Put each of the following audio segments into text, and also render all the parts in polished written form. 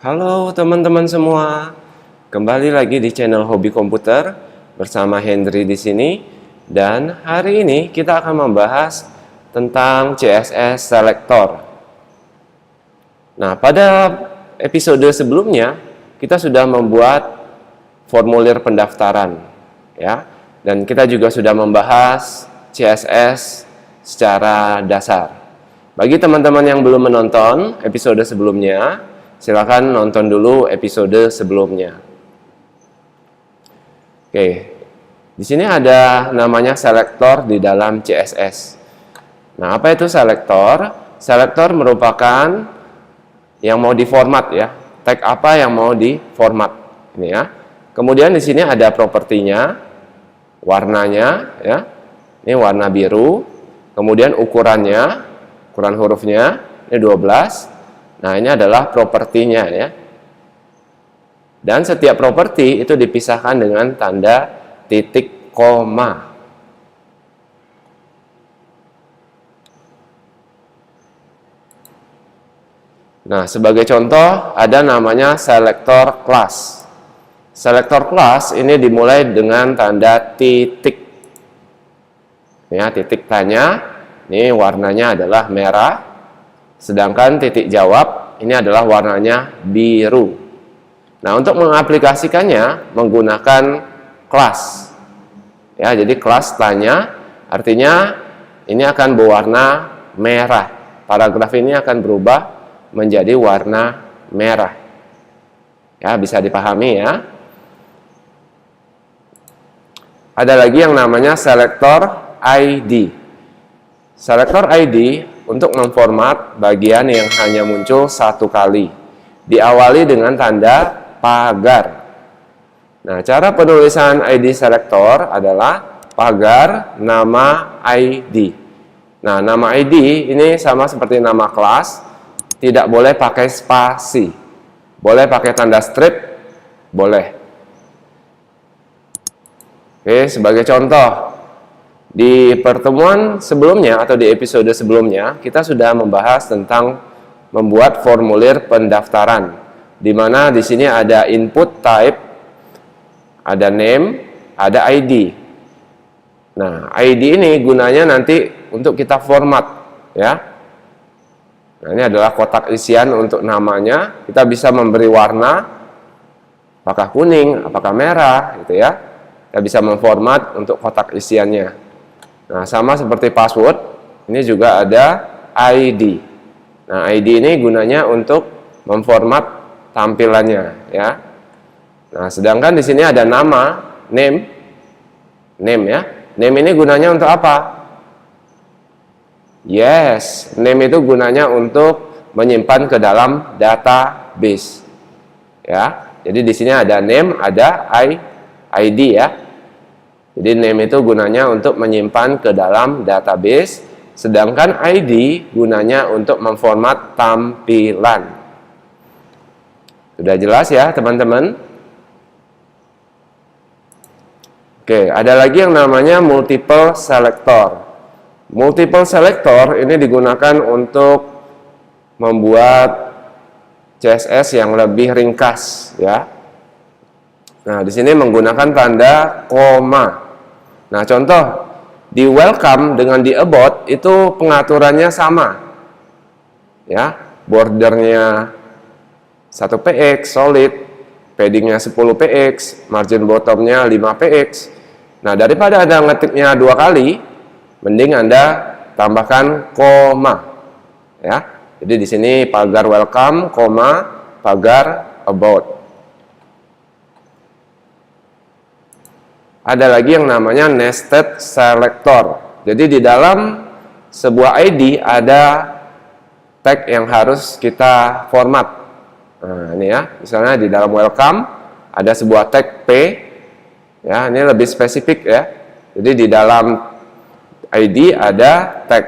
Halo teman-teman semua, kembali lagi di channel Hobi Komputer bersama Hendry di sini. Dan hari ini kita akan membahas tentang CSS Selector. Nah, pada episode sebelumnya kita sudah membuat formulir pendaftaran, ya, dan kita juga sudah membahas CSS secara dasar. Bagi teman-teman yang belum menonton episode sebelumnya, silakan nonton dulu episode sebelumnya. Oke, di sini ada namanya selektor di dalam CSS. Nah, apa itu selektor? Selektor merupakan yang mau diformat, ya, tag apa yang mau diformat ini, ya. Kemudian di sini ada propertinya, warnanya, ya, ini warna biru. Kemudian ukurannya, ukuran hurufnya ini 12. Nah, ini adalah propertinya, ya. Dan setiap properti itu dipisahkan dengan tanda titik koma. Nah, sebagai contoh ada namanya selector class. Selector class ini dimulai dengan tanda titik. Ya, titik tanya, ini warnanya adalah merah. Sedangkan titik jawab ini adalah warnanya biru. Nah, untuk mengaplikasikannya menggunakan kelas. Ya, jadi kelas tanya artinya ini akan berwarna merah. Paragraf ini akan berubah menjadi warna merah. Ya, bisa dipahami, ya. Ada lagi yang namanya selector ID. Selector ID untuk memformat bagian yang hanya muncul satu kali. Diawali dengan tanda pagar. Nah, cara penulisan ID selector adalah pagar nama ID. Nah, nama ID ini sama seperti nama kelas, tidak boleh pakai spasi. Boleh pakai tanda strip, boleh. Oke, sebagai contoh, di pertemuan sebelumnya atau di episode sebelumnya kita sudah membahas tentang membuat formulir pendaftaran, di mana di sini ada input type, ada name, ada ID. Nah, ID ini gunanya nanti untuk kita format, ya. Nah, ini adalah kotak isian untuk namanya. Kita bisa memberi warna, apakah kuning, apakah merah, gitu, ya. Kita bisa memformat untuk kotak isiannya. Nah, sama seperti password, ini juga ada ID. Nah, ID ini gunanya untuk memformat tampilannya, ya. Nah, sedangkan di sini ada nama, name, ya. Name ini gunanya untuk apa? Yes, name itu gunanya untuk menyimpan ke dalam database. Ya, jadi di sini ada name, ada ID, ya. Jadi name itu gunanya untuk menyimpan ke dalam database, sedangkan ID gunanya untuk memformat tampilan. Sudah jelas, ya, teman-teman? Oke, ada lagi yang namanya multiple selector. Multiple selector ini digunakan untuk membuat CSS yang lebih ringkas, ya. Nah, di sini menggunakan tanda koma. Nah, contoh di welcome dengan di about itu pengaturannya sama, ya. Bordernya 1 px solid, paddingnya 10 px, margin bottomnya 5 px. Nah, daripada Anda ngetiknya 2 kali, mending Anda tambahkan koma, ya. Jadi di sini pagar welcome, koma, pagar about. Ada lagi yang namanya nested selector. Jadi di dalam sebuah ID ada tag yang harus kita format. Nah, ini, ya. Misalnya di dalam welcome ada sebuah tag P, ya. Ini lebih spesifik, ya. Jadi di dalam ID ada tag,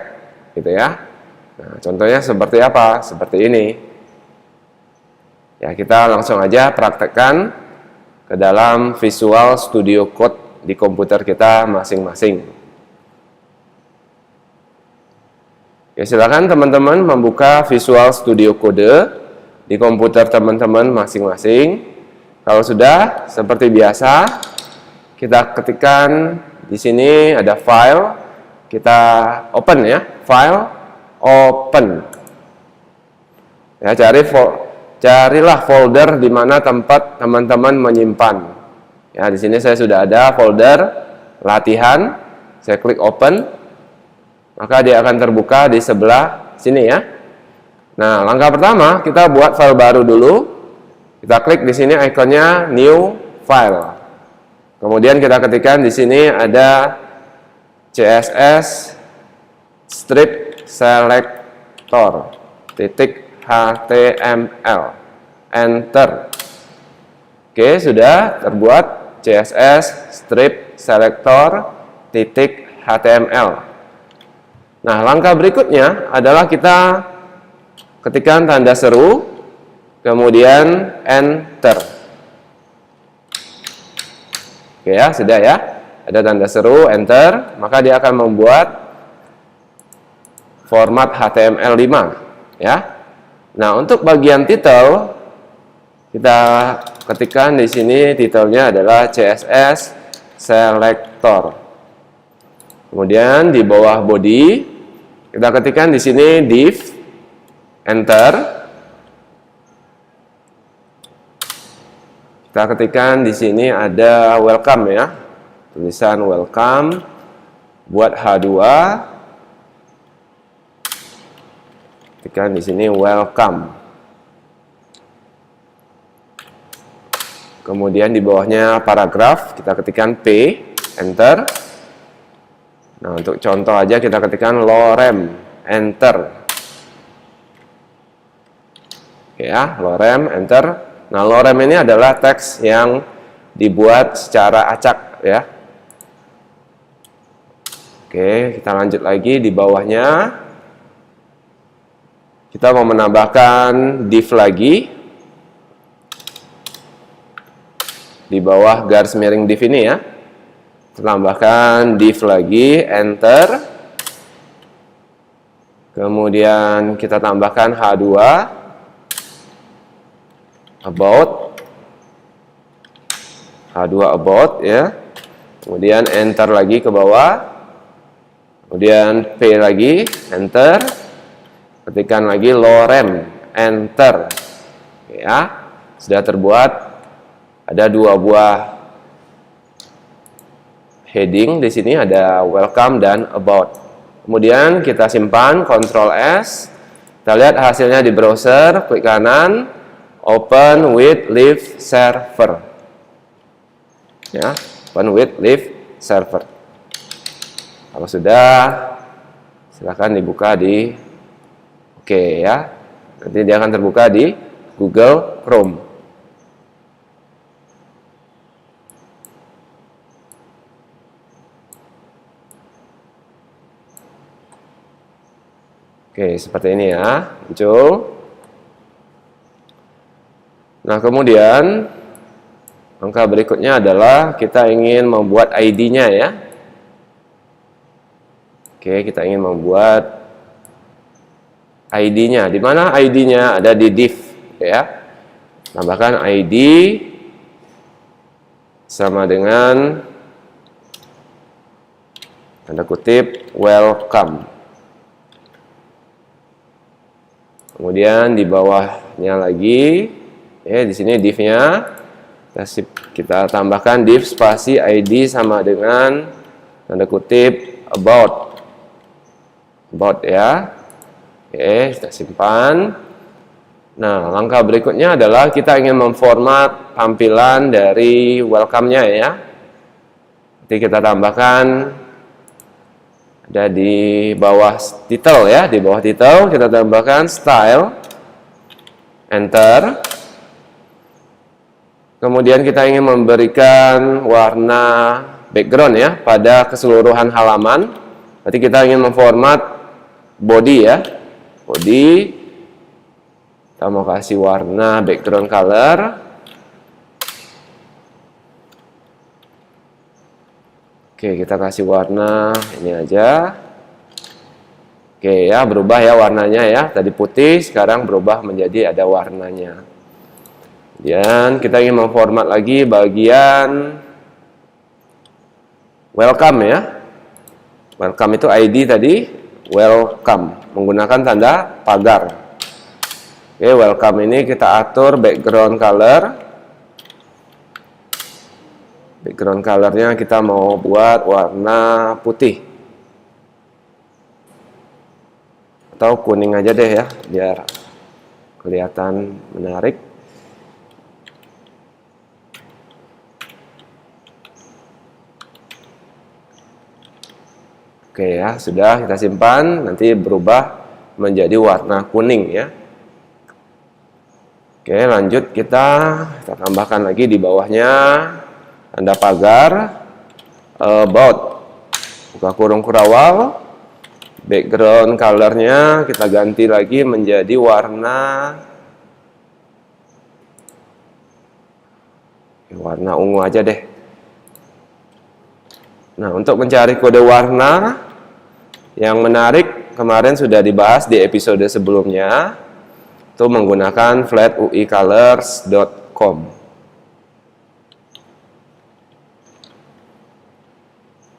gitu, ya. Nah, contohnya seperti apa? Seperti ini. Ya, kita langsung aja praktekkan ke dalam Visual Studio Code di komputer kita masing-masing. Oke, silakan teman-teman membuka Visual Studio Code di komputer teman-teman masing-masing. Kalau sudah, seperti biasa, kita ketikkan di sini ada file, kita open ya, file, open. Ya, carilah folder di mana tempat teman-teman menyimpan. Ya, di sini saya sudah ada folder latihan. Saya klik open, maka dia akan terbuka di sebelah sini ya. Nah, langkah pertama kita buat file baru dulu. Kita klik di sini ikonnya new file. Kemudian kita ketikkan di sini ada CSS strip selector .html. Enter. Oke, sudah terbuat CSS strip selector .html. Nah, langkah berikutnya adalah kita ketikkan tanda seru, kemudian enter. Oke ya, sudah ya. Ada tanda seru, enter, maka dia akan membuat format HTML5 ya. Nah, untuk bagian title kita ketikkan di sini titelnya adalah CSS selector. Kemudian di bawah body kita ketikkan di sini div, enter. Kita ketikkan di sini ada welcome ya, tulisan welcome, buat H2, ketikkan di sini welcome. Kemudian di bawahnya paragraf, kita ketikkan P, enter. Nah, untuk contoh aja kita ketikkan lorem, enter. Oke ya, lorem, enter. Nah, lorem ini adalah teks yang dibuat secara acak ya. Oke, kita lanjut lagi di bawahnya. Kita mau menambahkan div lagi. Di bawah garis miring div ini ya. Tambahkan div lagi, enter. Kemudian kita tambahkan H2. About H2 about ya. Kemudian enter lagi ke bawah. Kemudian P lagi, enter. Ketikkan lagi lorem, enter. Ya, sudah terbuat. Ada dua buah heading di sini, ada welcome dan about. Kemudian kita simpan, Ctrl S. Kita lihat hasilnya di browser, klik kanan. Open with live server ya, open with live server. Kalau sudah, silakan dibuka di oke ya, nanti dia akan terbuka di Google Chrome. Oke, seperti ini ya, muncul. Nah, kemudian langkah berikutnya adalah kita ingin membuat ID-nya ya. Oke, kita ingin membuat ID-nya. Di mana ID-nya? Ada di div ya. Tambahkan ID sama dengan tanda kutip welcome. Kemudian di bawahnya lagi ya, di sini div-nya kita tambahkan div spasi ID sama dengan tanda kutip about ya. Oke, kita simpan. Nah, langkah berikutnya adalah kita ingin memformat tampilan dari welcome-nya ya. Nanti kita tambahkan ada di bawah title ya, di bawah title kita tambahkan style, enter. Kemudian kita ingin memberikan warna background ya pada keseluruhan halaman. Berarti kita ingin memformat body ya. Body. Kita mau kasih warna background color. Oke, kita kasih warna ini aja. Oke ya, berubah ya warnanya ya. Tadi putih, sekarang berubah menjadi ada warnanya. Dan kita ingin memformat lagi bagian welcome ya. Welcome itu ID tadi, welcome menggunakan tanda pagar. Oke, welcome ini kita atur background color. Background colornya kita mau buat warna putih atau kuning aja deh ya, biar kelihatan menarik. Oke ya, sudah kita simpan, nanti berubah menjadi warna kuning ya. Oke, lanjut kita tambahkan lagi di bawahnya tanda pagar, about, buka kurung kurawal, background colornya kita ganti lagi menjadi warna ungu aja deh. Nah, untuk mencari kode warna yang menarik kemarin sudah dibahas di episode sebelumnya, itu menggunakan flat.uicolors.com.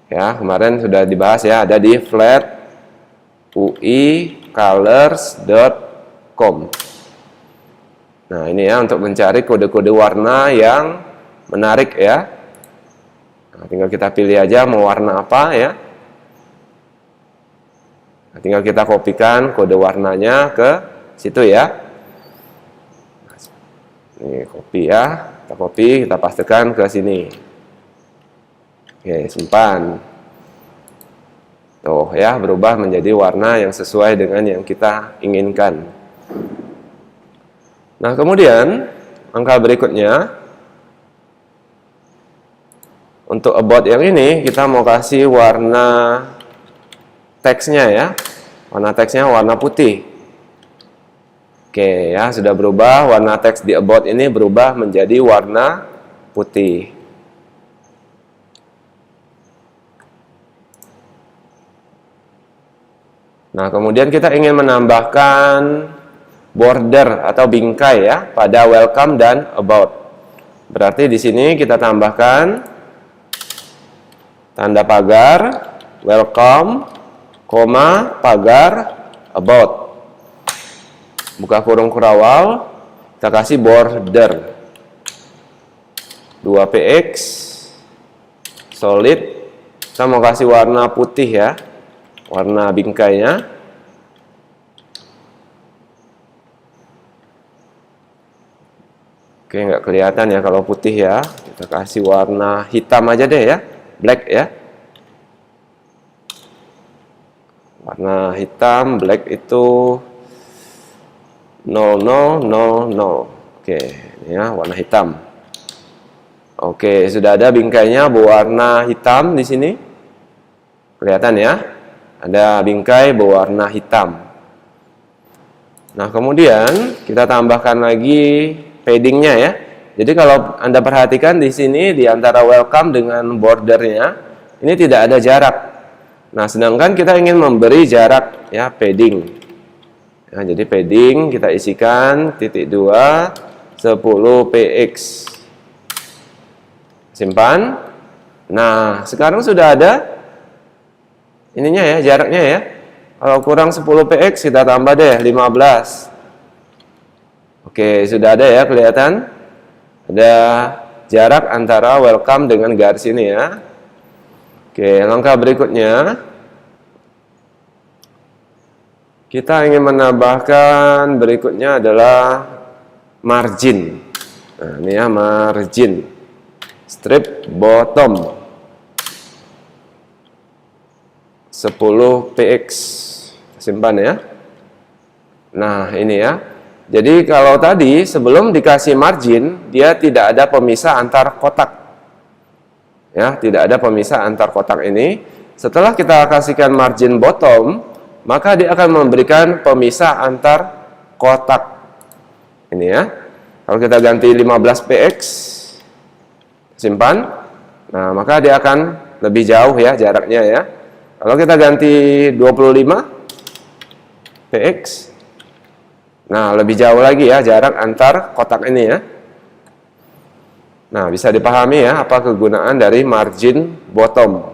Ya, kemarin sudah dibahas ya, ada di flat.uicolors.com. Nah, ini ya untuk mencari kode-kode warna yang menarik ya. Nah, tinggal kita pilih aja mau warna apa ya. Nah, tinggal kita kopikan kode warnanya ke situ ya. Ini copy ya, kita copy, kita pastekan ke sini. Oke, simpan. Tuh ya, berubah menjadi warna yang sesuai dengan yang kita inginkan. Nah, kemudian langkah berikutnya, untuk about yang ini kita mau kasih warna teksnya ya. Warna teksnya warna putih. Oke ya, sudah berubah, warna teks di about ini berubah menjadi warna putih. Nah, kemudian kita ingin menambahkan border atau bingkai ya pada welcome dan about. Berarti di sini kita tambahkan tanda pagar welcome, pagar about. Buka kurung kurawal, kita kasih border 2px solid. Kita mau kasih warna putih ya, warna bingkainya. Oke, nggak kelihatan ya kalau putih ya. Kita kasih warna hitam aja deh ya, black ya. Warna hitam, black itu 0000. Oke, ini ya warna hitam. Oke, sudah ada bingkainya berwarna hitam di sini. Kelihatan ya? Ada bingkai berwarna hitam. Nah, kemudian kita tambahkan lagi paddingnya ya. Jadi kalau Anda perhatikan di sini di antara welcome dengan bordernya ini tidak ada jarak. Nah, sedangkan kita ingin memberi jarak ya, padding. Nah, jadi padding kita isikan titik 2 10px. Simpan. Nah, sekarang sudah ada ininya ya, jaraknya ya. Kalau kurang 10px kita tambah deh 15. Oke, sudah ada ya, kelihatan. Ada jarak antara welcome dengan garis ini ya. Oke, langkah berikutnya kita ingin menambahkan berikutnya adalah margin. Nah, ini ya margin. Strip bottom 10px. Simpan ya. Nah, ini ya. Jadi kalau tadi sebelum dikasih margin, dia tidak ada pemisah antar kotak. Ya, tidak ada pemisah antar kotak ini. Setelah kita kasihkan margin bottom, maka dia akan memberikan pemisah antar kotak. Ini ya. Kalau kita ganti 15px, simpan. Nah, maka dia akan lebih jauh ya jaraknya ya. Kalau kita ganti 25, px. Nah, lebih jauh lagi ya jarak antar kotak ini ya. Nah, bisa dipahami ya apa kegunaan dari margin bottom.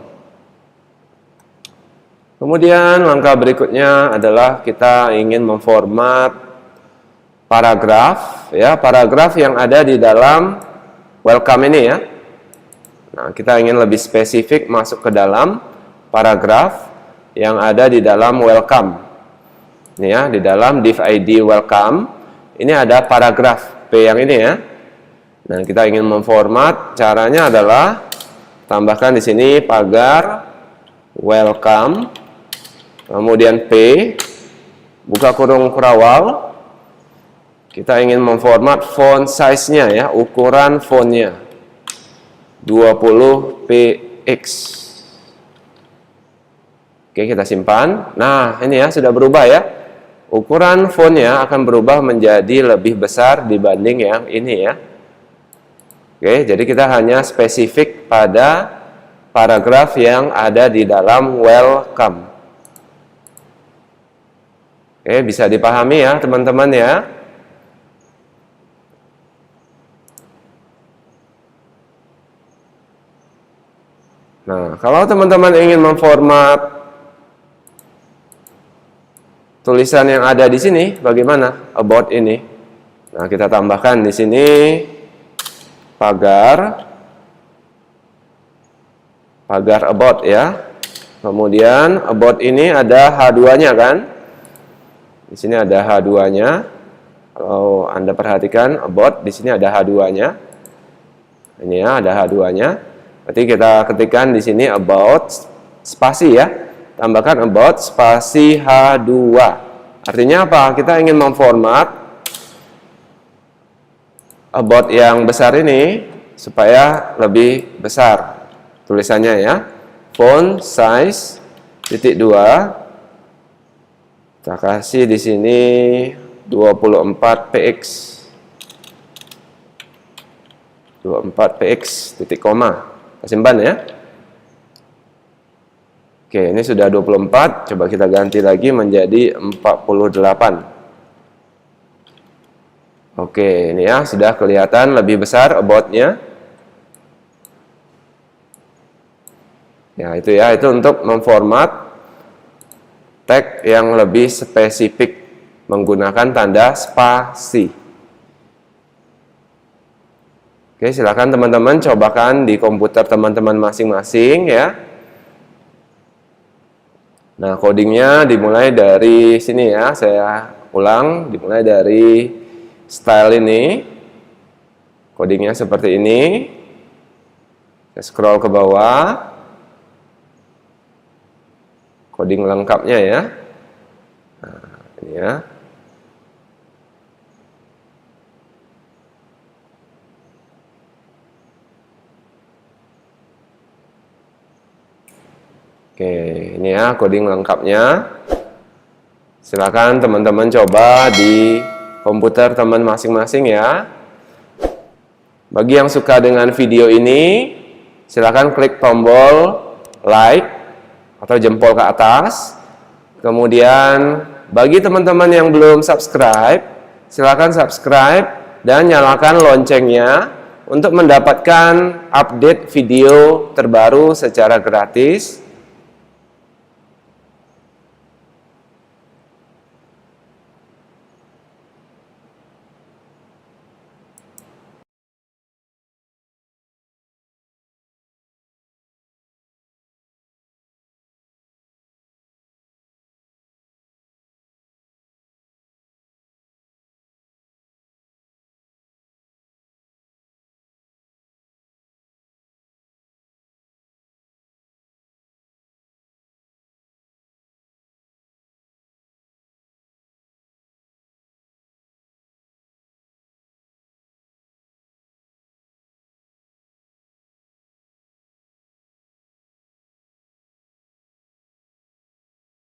Kemudian langkah berikutnya adalah kita ingin memformat paragraf ya, paragraf yang ada di dalam welcome ini ya. Nah, kita ingin lebih spesifik masuk ke dalam paragraf yang ada di dalam welcome. Ini ya, di dalam div ID welcome ini ada paragraf P yang ini ya. Nah, kita ingin memformat, caranya adalah tambahkan di sini pagar welcome, kemudian P, buka kurung kurawal. Kita ingin memformat font size-nya ya, ukuran fontnya 20 px. Oke, kita simpan. Nah, ini ya sudah berubah ya. Ukuran fontnya akan berubah menjadi lebih besar dibanding yang ini ya. Oke, jadi kita hanya spesifik pada paragraf yang ada di dalam welcome. Oke, bisa dipahami ya teman-teman ya. Nah, kalau teman-teman ingin memformat tulisan yang ada di sini, bagaimana? About ini. Nah, kita tambahkan di sini pagar about ya. Kemudian about ini ada H2-nya kan? Di sini ada H2-nya. Kalau Anda perhatikan about di sini ada H2-nya. Ini ya, ada H2-nya. Berarti kita ketikkan di sini about spasi ya. Tambahkan about spasi H2. Artinya apa? Kita ingin memformat about yang besar ini supaya lebih besar tulisannya ya. Font size titik 2. Kita kasih di sini 24 px. 24 px titik koma. Kita simpan ya. Oke, ini sudah 24, coba kita ganti lagi menjadi 48. Oke, ini ya, sudah kelihatan lebih besar about-nya. Ya, itu untuk memformat tag yang lebih spesifik menggunakan tanda spasi. Oke, silakan teman-teman cobakan di komputer teman-teman masing-masing ya. Nah, codingnya dimulai dari sini ya, saya ulang, dimulai dari style ini, codingnya seperti ini, saya scroll ke bawah, coding lengkapnya ya, nah, ini ya. Oke, ini ya coding lengkapnya. Silakan teman-teman coba di komputer teman masing-masing ya. Bagi yang suka dengan video ini, silakan klik tombol like atau jempol ke atas. Kemudian bagi teman-teman yang belum subscribe, silakan subscribe dan nyalakan loncengnya untuk mendapatkan update video terbaru secara gratis.